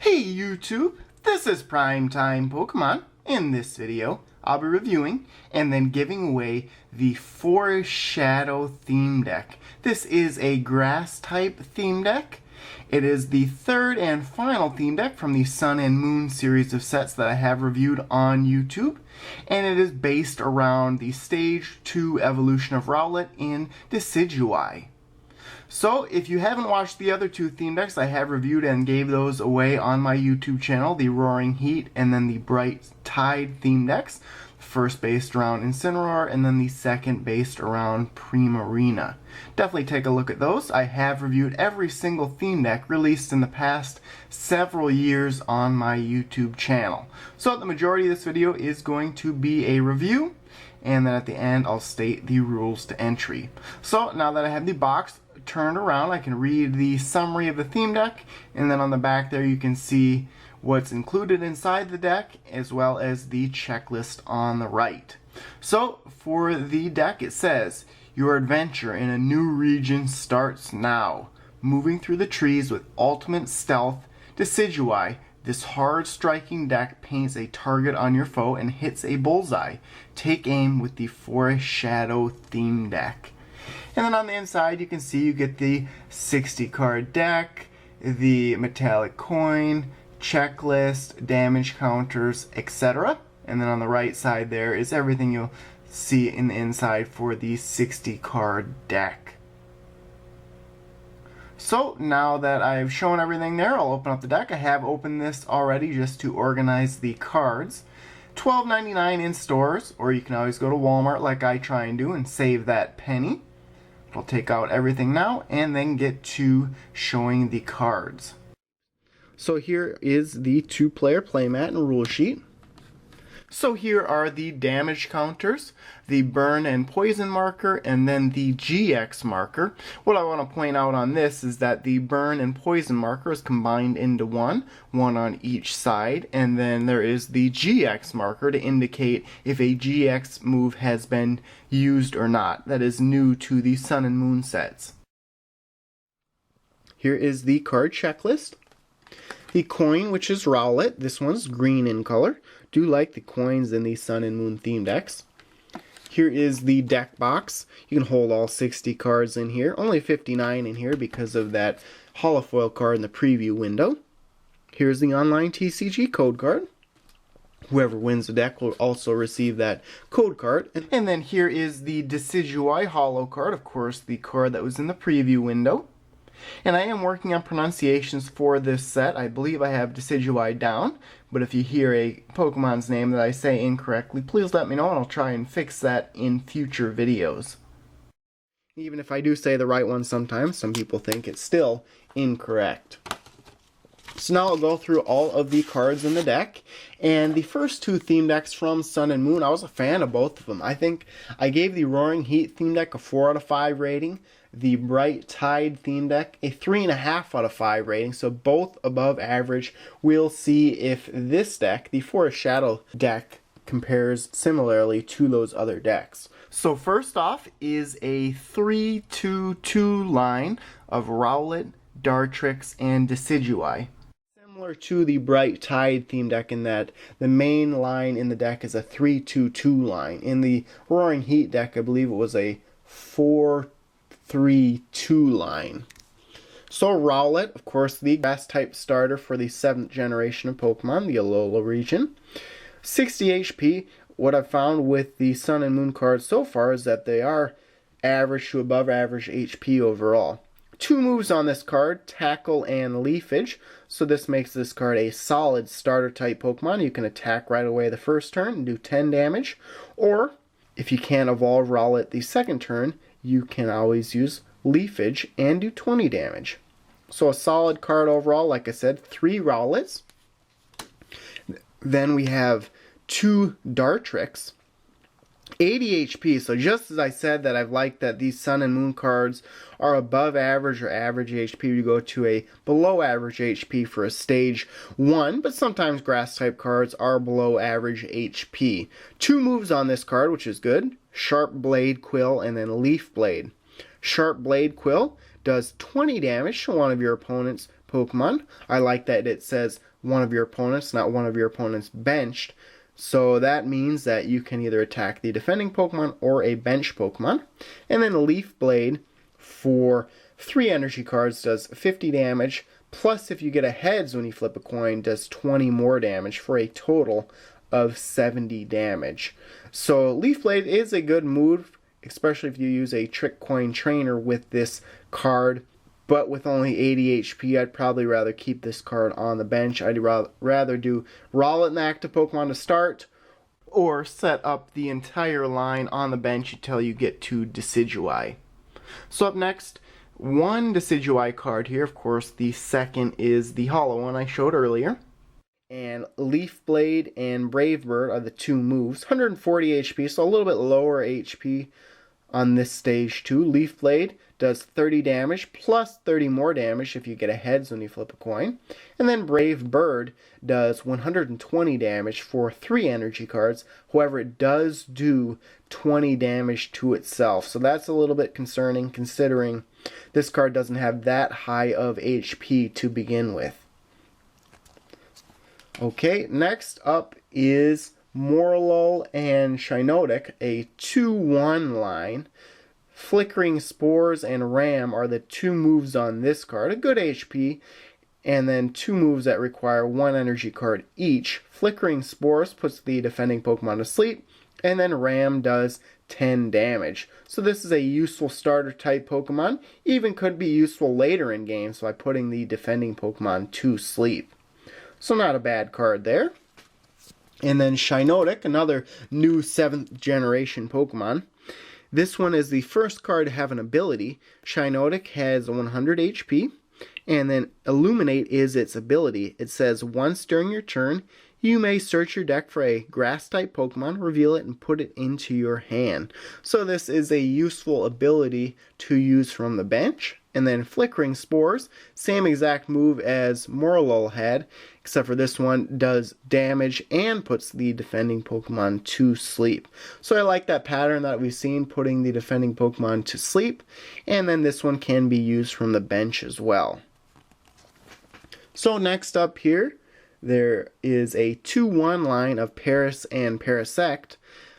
Hey YouTube, this is Primetime Pokemon. In this video, I'll be reviewing and then giving away the Forest Shadow theme deck. This is a grass type theme deck. It is the third and final theme deck from the Sun and Moon series of sets that I have reviewed on YouTube. And it is based around the Stage 2 evolution of Rowlet in Decidueye. So, if you haven't watched the other two theme decks, I have reviewed and gave those away on my YouTube channel, the Roaring Heat and then the Bright Tide theme decks. First based around Incineroar and then the second based around Primarina. Definitely take a look at those. I have reviewed every single theme deck released in the past several years on my YouTube channel. So the majority of this video is going to be a review, and then at the end I'll state the rules to entry. So now that I have the box turned around, I can read the summary of the theme deck, and then on the back there you can see what's included inside the deck as well as the checklist on the right. So for the deck, it says, your adventure in a new region starts now. Moving through the trees with ultimate stealth, Decidueye, this hard striking deck paints a target on your foe and hits a bullseye. Take aim with the Forest Shadow theme deck. And then on the inside you can see you get the 60 card deck, the metallic coin, checklist, damage counters, etc. And then on the right side there is everything you'll see in the inside for the 60 card deck. So now that I've shown everything there, I'll open up the deck. I have opened this already just to organize the cards. $12.99 in stores, or you can always go to Walmart like I try and do and save that penny. I'll take out everything now and then get to showing the cards. So here is the 2-player playmat and rule sheet. So here are the damage counters, the burn and poison marker, and then the GX marker. What I want to point out on this is that the burn and poison marker is combined into one on each side, and then there is the GX marker to indicate if a GX move has been used or not. That is new to the Sun and Moon sets. Here is the card checklist. The coin, which is Rowlet, this one's green in color. Do like the coins in the Sun and Moon theme decks. Here is the deck box. You can hold all 60 cards in here. Only 59 in here because of that holofoil card in the preview window. Here's the online TCG code card. Whoever wins the deck will also receive that code card. And then here is the Decidueye holo card, of course the card that was in the preview window. And I am working on pronunciations for this set. I believe I have Decidueye down, but if you hear a Pokemon's name that I say incorrectly, please let me know and I'll try and fix that in future videos. Even if I do say the right one sometimes, some people think it's still incorrect. So now I'll go through all of the cards in the deck, and the first two theme decks from Sun and Moon, I was a fan of both of them. I think I gave the Roaring Heat theme deck a 4 out of 5 rating, the Bright Tide theme deck a 3.5 out of 5 rating, so both above average. We'll see if this deck, the Forest Shadow deck, compares similarly to those other decks. So first off is a 3-2-2 line of Rowlet, Dartrix, and Decidueye. Similar to the Bright Tide theme deck in that the main line in the deck is a 3-2-2 line. In the Roaring Heat deck, I believe it was a 4-3-2 line. So Rowlet, of course, the grass type starter for the 7th generation of Pokemon, the Alola region. 60 HP. What I've found with the Sun and Moon cards so far is that they are average to above average HP overall. 2 moves on this card, Tackle and Leafage, so this makes this card a solid starter type Pokemon. You can attack right away the first turn and do 10 damage, or if you can't evolve Rowlet the second turn, you can always use Leafage and do 20 damage. So a solid card overall, like I said, 3 Rowlets. Then we have 2 Dartrix. 80 HP, so just as I said that I've liked that these Sun and Moon cards are above average or average HP, you go to a below average HP for a stage 1, but sometimes grass type cards are below average HP. 2 moves on this card, which is good, Sharp Blade Quill and then Leaf Blade. Sharp Blade Quill does 20 damage to one of your opponent's Pokemon. I like that it says one of your opponents, not one of your opponents benched. So that means that you can either attack the defending Pokemon or a bench Pokemon. And then Leaf Blade for 3 energy cards does 50 damage. Plus, if you get a heads when you flip a coin, does 20 more damage for a total of 70 damage. So Leaf Blade is a good move, especially if you use a Trick Coin Trainer with this card. But with only 80 HP, I'd probably rather keep this card on the bench. I'd rather do Rowlet and active Pokemon to start, or set up the entire line on the bench until you get to Decidueye. So up next, one Decidueye card here. Of course, the second is the hollow one I showed earlier. And Leaf Blade and Brave Bird are the 2 moves. 140 HP, so a little bit lower HP on this stage too. Leaf Blade does 30 damage plus 30 more damage if you get a heads when you flip a coin. And then Brave Bird does 120 damage for 3 energy cards. However, it does do 20 damage to itself. So that's a little bit concerning considering this card doesn't have that high of HP to begin with. Okay, next up is Morlul and Shiinotic, a 2-1 line. Flickering Spores and Ram are the 2 moves on this card. A good HP, and then 2 moves that require 1 energy card each. Flickering Spores puts the defending Pokemon to sleep, and then Ram does 10 damage. So this is a useful starter type Pokemon. Even could be useful later in games by putting the defending Pokemon to sleep. So not a bad card there. And then Shiinotic, another new 7th generation Pokemon. This one is the first card to have an ability. Shiinotic has 100 HP, and then Illuminate is its ability. It says once during your turn, you may search your deck for a grass-type Pokemon, reveal it, and put it into your hand. So this is a useful ability to use from the bench. And then Flickering Spores, same exact move as Morlul had, except for this one does damage and puts the defending Pokemon to sleep. So I like that pattern that we've seen, putting the defending Pokemon to sleep. And then this one can be used from the bench as well. So next up here, there is a 2-1 line of Paris and Parasect.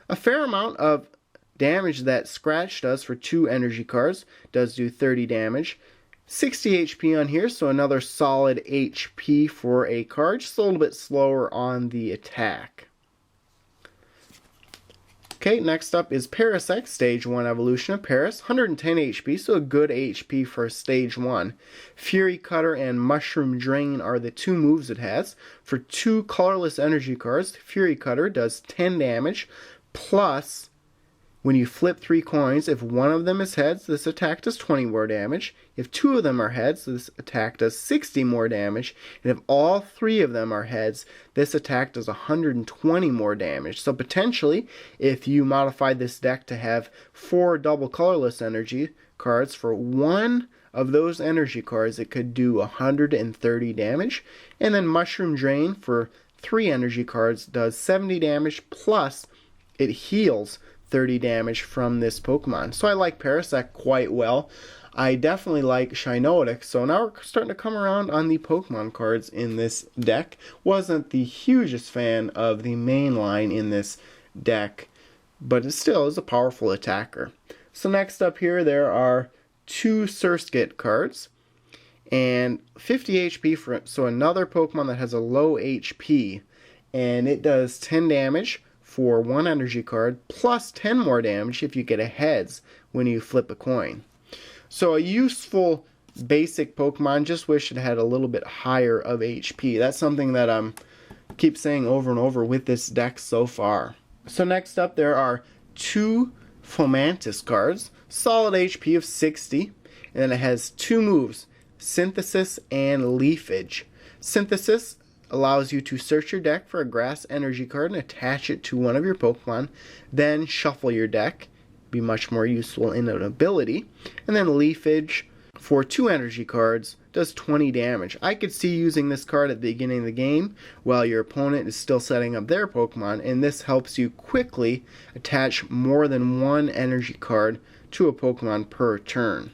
A fair amount of damage that Scratch does for 2 energy cards. Does do 30 damage. 60 HP on here, so another solid HP for a card. Just a little bit slower on the attack. Okay, next up is Parasect, Stage 1 Evolution of Paris. 110 HP, so a good HP for Stage 1. Fury Cutter and Mushroom Drain are the 2 moves it has. For 2 colorless energy cards, Fury Cutter does 10 damage, plus when you flip 3 coins, if one of them is heads, this attack does 20 more damage. If 2 of them are heads, this attack does 60 more damage. And if all 3 of them are heads, this attack does 120 more damage. So potentially, if you modify this deck to have 4 double colorless energy cards, for 1 of those energy cards, it could do 130 damage. And then Mushroom Drain for 3 energy cards does 70 damage, plus it heals 30 damage from this Pokemon. So I like Parasect quite well. I definitely like Shiinotic. So now we're starting to come around on the Pokemon cards in this deck. Wasn't the hugest fan of the main line in this deck, but it still is a powerful attacker. So next up here, there are 2 Surskit cards and 50 HP for it. So another Pokemon that has a low HP, and it does 10 damage for 1 energy card, plus 10 more damage if you get a heads when you flip a coin. So a useful basic Pokemon, just wish it had a little bit higher of HP. That's something that I'm keep saying over and over with this deck so far. So next up, there are 2 Fomantis cards, solid HP of 60, and then it has 2 moves, Synthesis and Leafage. Synthesis allows you to search your deck for a grass energy card and attach it to one of your Pokemon, then shuffle your deck. Be much more useful in an ability. And then Leafage for 2 energy cards does 20 damage. I could see using this card at the beginning of the game while your opponent is still setting up their Pokemon, and this helps you quickly attach more than 1 energy card to a Pokemon per turn.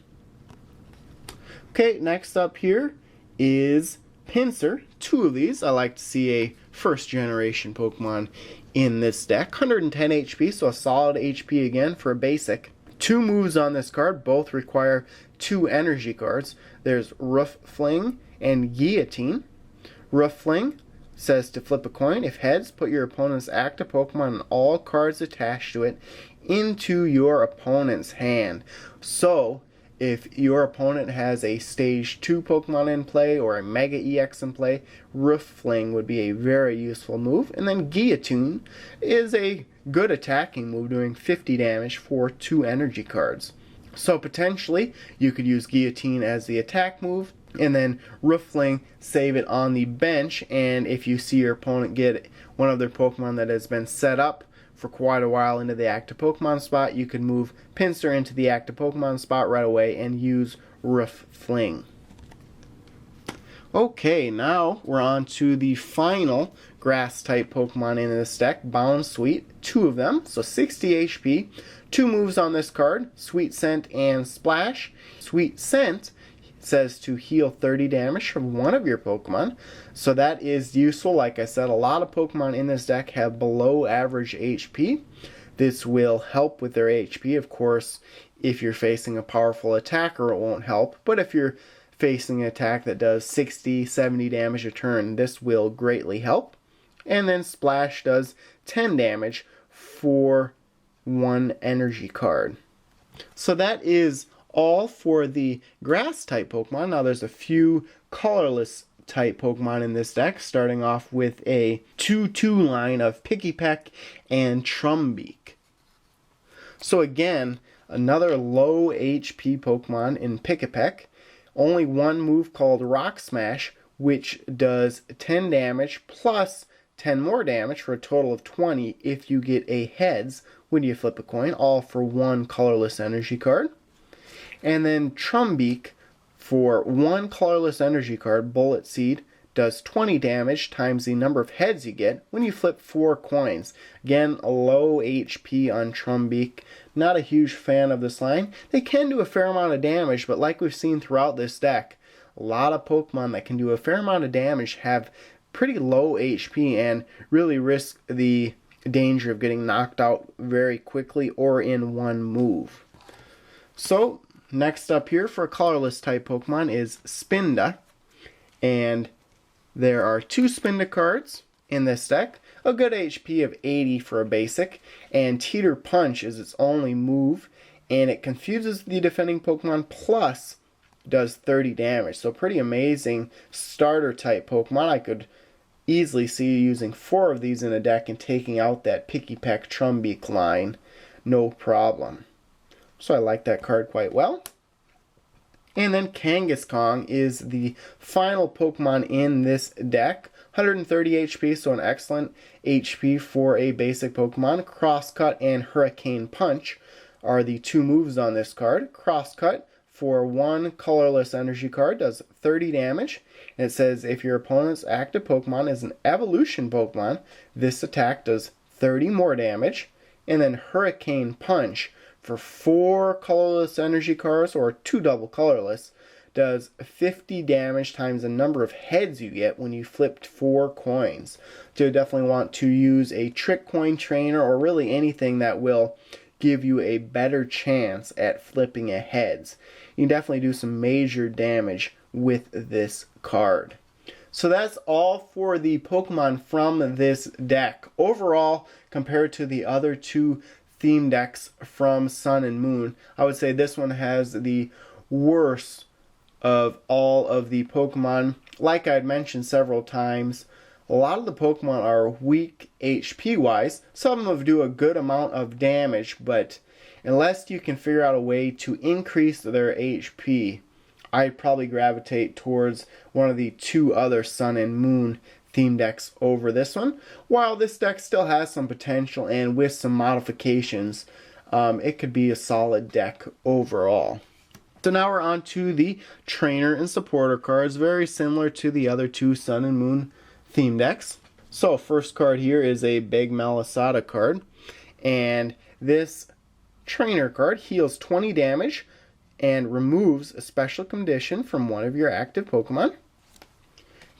Okay, next up here is Pinsir. 2 of these. I like to see a first generation Pokemon in this deck. 110 HP, so a solid HP again for a basic. 2 moves on this card, both require 2 energy cards. There's Roof Fling and Guillotine. Roof Fling says to flip a coin. If heads, put your opponent's active Pokemon and all cards attached to it into your opponent's hand. So, if your opponent has a Stage 2 Pokemon in play or a Mega EX in play, Roof Fling would be a very useful move. And then Guillotine is a good attacking move, doing 50 damage for 2 energy cards. So potentially, you could use Guillotine as the attack move, and then Roof Fling, save it on the bench, and if you see your opponent get one of their Pokemon that has been set up for quite a while into the active Pokemon spot, you can move Pinsir into the active Pokemon spot right away and use Roof Fling. Okay, now we're on to the final grass-type Pokemon in this deck, Bounsweet. 2 of them, so 60 HP. 2 moves on this card, Sweet Scent and Splash. Sweet Scent says to heal 30 damage from one of your Pokemon, so that is useful. Like I said, a lot of Pokemon in this deck have below average HP. This will help with their HP. Of course, if you're facing a powerful attacker, it won't help, but if you're facing an attack that does 60, 70 damage a turn, this will greatly help. And then Splash does 10 damage for 1 energy card. So that is all for the grass type Pokemon. Now there's a few colorless type Pokemon in this deck, starting off with a 2-2 line of Pikipek and Trumbeak. So again, another low HP Pokemon in Pikipek. Only 1 move called Rock Smash, which does 10 damage plus 10 more damage for a total of 20 if you get a heads when you flip a coin, all for 1 colorless energy card. And then Trumbeak, for 1 colorless energy card, Bullet Seed, does 20 damage times the number of heads you get when you flip 4 coins. Again, a low HP on Trumbeak. Not a huge fan of this line. They can do a fair amount of damage, but like we've seen throughout this deck, a lot of Pokemon that can do a fair amount of damage have pretty low HP and really risk the danger of getting knocked out very quickly or in 1 move. So, next up here for a colorless type Pokemon is Spinda, and there are 2 Spinda cards in this deck, a good HP of 80 for a basic, and Teeter Punch is its only move, and it confuses the defending Pokemon plus does 30 damage. So pretty amazing starter type Pokemon. I could easily see you using 4 of these in a deck and taking out that Pikipek Trumbeak line, no problem. So I like that card quite well. And then Kangaskhan is the final Pokemon in this deck. 130 HP, so an excellent HP for a basic Pokemon. Crosscut and Hurricane Punch are the 2 moves on this card. Crosscut, for 1 colorless energy card, does 30 damage. And it says if your opponent's active Pokemon is an evolution Pokemon, this attack does 30 more damage. And then Hurricane Punch, for 4 colorless energy cards, or 2 double colorless, does 50 damage times the number of heads you get when you flipped 4 coins. So you definitely want to use a trick coin trainer, or really anything that will give you a better chance at flipping a heads. You can definitely do some major damage with this card. So that's all for the Pokemon from this deck. Overall, compared to the other 2 theme decks from Sun and Moon, I would say this one has the worst of all of the Pokemon. Like I had mentioned several times, a lot of the Pokemon are weak HP wise. Some of them do a good amount of damage, but unless you can figure out a way to increase their HP, I'd probably gravitate towards one of the 2 other Sun and Moon theme decks over this one. While this deck still has some potential, and with some modifications, it could be a solid deck overall. So now we're on to the trainer and supporter cards, very similar to the other 2 Sun and Moon theme decks. So first card here is a Big Malasada card, and this trainer card heals 20 damage and removes a special condition from one of your active Pokemon.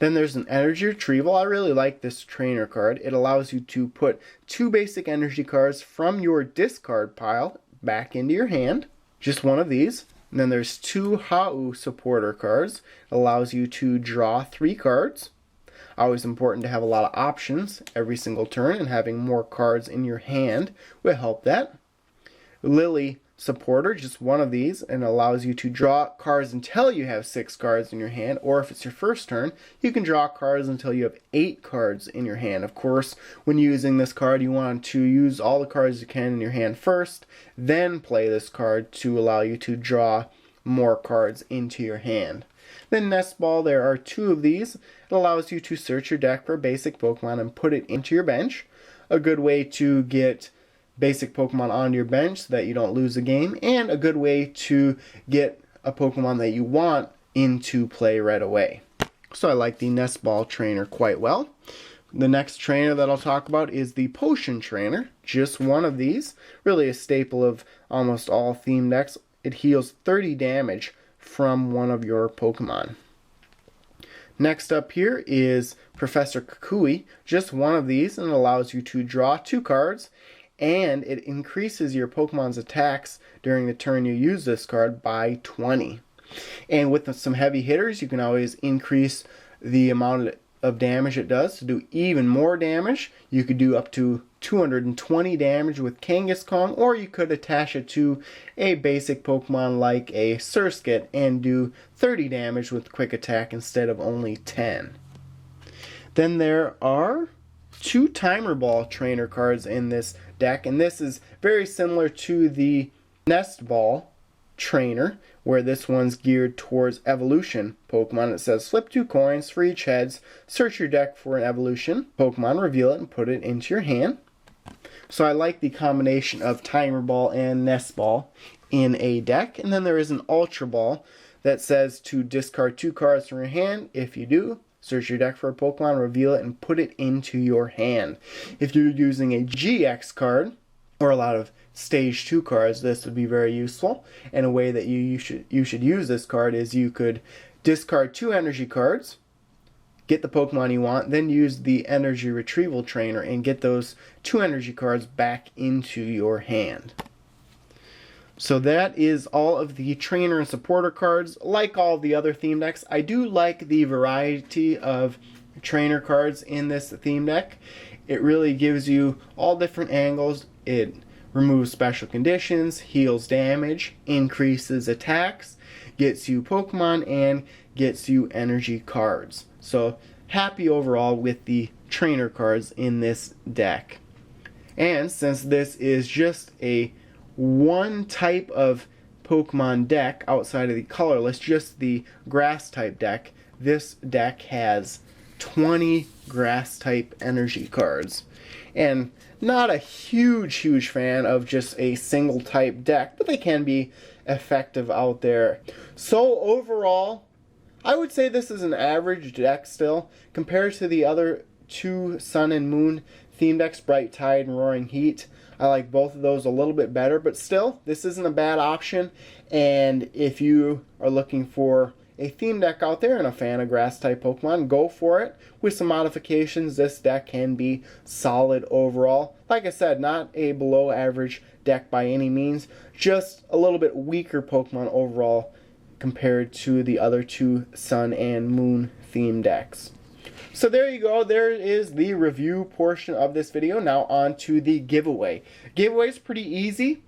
Then there's an energy retrieval. I really like this trainer card. It allows you to put 2 basic energy cards from your discard pile back into your hand. Just one of these. And then there's 2 Hau supporter cards. It allows you to draw 3 cards. Always important to have a lot of options every single turn, and having more cards in your hand will help that. Lily supporter, just one of these, and allows you to draw cards until you have 6 cards in your hand, or if it's your first turn, you can draw cards until you have 8 cards in your hand. Of course, when using this card, you want to use all the cards you can in your hand first, then play this card to allow you to draw more cards into your hand. Then Nest Ball, there are 2 of these. It allows you to search your deck for a basic Pokemon and put it into your bench. A good way to get basic Pokemon onto your bench so that you don't lose a game, and a good way to get a Pokemon that you want into play right away. So I like the Nest Ball trainer quite well. The next trainer that I'll talk about is the Potion Trainer. Just one of these, really a staple of almost all theme decks. It heals 30 damage from one of your Pokemon. Next up here is Professor Kukui. Just one of these, and it allows you to draw 2 cards, and it increases your Pokemon's attacks during the turn you use this card by 20. And with some heavy hitters, you can always increase the amount of damage it does to do even more damage. You could do up to 220 damage with Kangaskhan, or you could attach it to a basic Pokemon like a Surskit and do 30 damage with Quick Attack instead of only 10. Then there are 2 Timer Ball trainer cards in this deck, and this is very similar to the Nest Ball trainer, where this one's geared towards evolution Pokemon. It says flip 2 coins for each heads, search your deck for an evolution Pokemon, reveal it, and put it into your hand. So I like the combination of Timer Ball and Nest Ball in a deck. And then there is an Ultra Ball that says to discard 2 cards from your hand. If you do, search your deck for a Pokemon, reveal it, and put it into your hand. If you're using a GX card, or a lot of Stage 2 cards, this would be very useful. And a way that you should use this card is you could discard 2 energy cards, get the Pokemon you want, then use the energy retrieval trainer and get those 2 energy cards back into your hand. So that is all of the trainer and supporter cards. Like all the other theme decks, I do like the variety of trainer cards in this theme deck. It really gives you all different angles. It removes special conditions, heals damage, increases attacks, gets you Pokemon, and gets you energy cards. So happy overall with the trainer cards in this deck. And since this is just a one type of Pokemon deck outside of the colorless, just the grass type deck, this deck has 20 grass type energy cards. And not a huge fan of just a single type deck, but they can be effective out there. So overall, I would say this is an average deck still compared to the other 2 Sun and Moon theme decks, Bright Tide and Roaring Heat. I like both of those a little bit better, but still, this isn't a bad option. And if you are looking for a theme deck out there and a fan of grass type Pokemon, go for it. With some modifications, this deck can be solid overall. Like I said, not a below average deck by any means, just a little bit weaker Pokemon overall compared to the other 2 Sun and Moon theme decks. So there you go, there is the review portion of this video. Now on to the giveaway. Giveaway is pretty easy,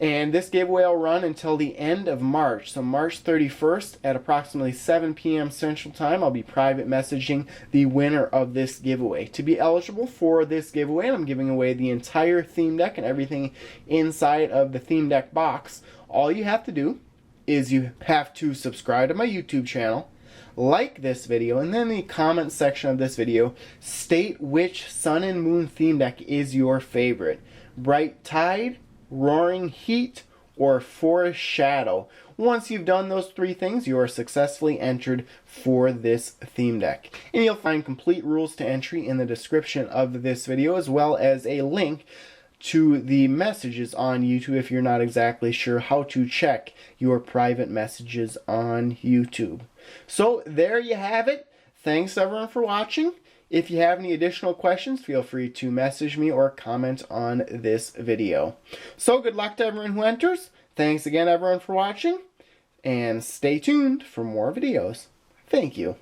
and this giveaway will run until the end of March. So March 31st at approximately 7 p.m. Central Time, I'll be private messaging the winner of this giveaway. To be eligible for this giveaway, I'm giving away the entire theme deck and everything inside of the theme deck box. All you have to do is you have to subscribe to my YouTube channel, like this video, and then in the comment section of this video, state which Sun and Moon theme deck is your favorite. Bright Tide, Roaring Heat, or Forest Shadow. Once you've done those 3 things, you are successfully entered for this theme deck. And you'll find complete rules to entry in the description of this video, as well as a link to the messages on YouTube if you're not exactly sure how to check your private messages on YouTube. So there you have it. thanks everyone for watching. If you have any additional questions, feel free to message me or comment on this video. So good luck to everyone who enters. Thanks again everyone for watching, and stay tuned for more videos. Thank you.